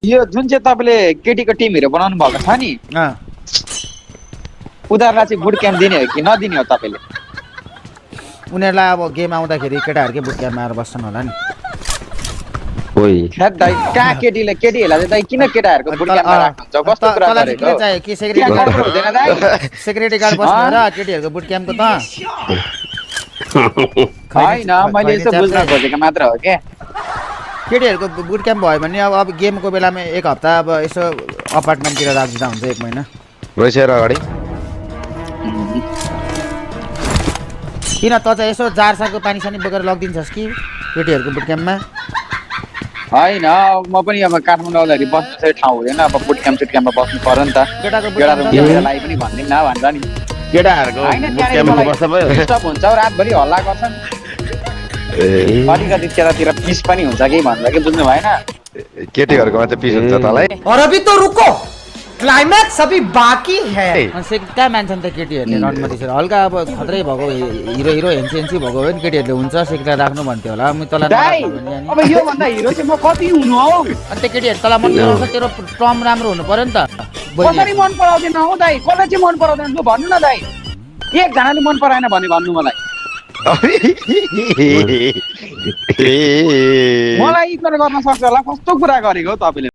यो जुन चाहिँ तपाईँले केटीको टिमहरू बनाउनु भएको छ नि उनीहरूलाई चाहिँ बुट क्याम्प दिने हो कि नदिने हो तपाईँले? उनीहरूलाई अब गेम आउँदाखेरि केटाहरूकै बुट क्याम्पमा आएर बस्छन् होला नि। दाइ कहाँ केटीहरूलाई चाहिँ दाइ किन केटाहरूको बुट क्याम्पमा राख्नुहुन्छ? कस्तो कुरा गरेको? के सेक्युरिटी गार्ड हुँदैन दाइ? सेक्युरिटी गार्ड बस्नु र केटीहरूको बुट क्याम्पको त होइन, मैले यसो बुझ्न खोजेको मात्र हो के। केटीहरूको बुट क्याम्प भयो भने अब गेमको बेलामा एक हप्ता अब यसो अपार्टमेन्टतिर राखिदिँदा हुन्छ, 1 महिना रोइसेर अगाडि। किन त चाहिँ यसो जारसाको पानी सानी बोकेर लगिदिन्छस् कि केटीहरूको बुट क्याम्पमा? होइन, म पनि अब काठमाडौँ आउँदाखेरि बस्नु चाहिँ ठाउँ हुँदैन, अब बुट क्याम्पमा बस्नु पर्यो नि त। केटालाई पनि भनिदिउँ न भनेर नि। केटाहरूको डिस्टर्ब हुन्छ, रातभरि हल्ला गर्छन्, अलिकति त्यतातिर पिस पनि हुन्छ कि भनेर कि, बुझ्नु भएन? केटीहरूकोमा चाहिँ पिस हुन्छ तँलाई। और अभी तो रुको, क्लाइमैक्स अभी बाकी है। कहाँ मान्छन् त केटीहरूले रनमा त्यसरी हल्का अब खत्रै भएको हिरो हेन्सी भएको हो नि, केटीहरूले हुन्छ सेक्युरिटी राख्नु भन्थ्यो होला। म तँलाई अब यो भन्दा हिरो चाहिँ म कति हुनु हौ? अनि त्यो केटीहरू तँलाई मन पराउँछ, तेरो टर्म राम्रो हुनु पर्यो नि त। कसरी मन पराउँदैन हौ दाइ? कसले चाहिँ मन पराउँदैन लु भन्नु न दाइ। एकजनाले मन पराएन भने भन्नु मलाई। मलाई इग्नोर गर्न सक्छ होला? कस्तो कुरा गरेको हौ तपाईँले?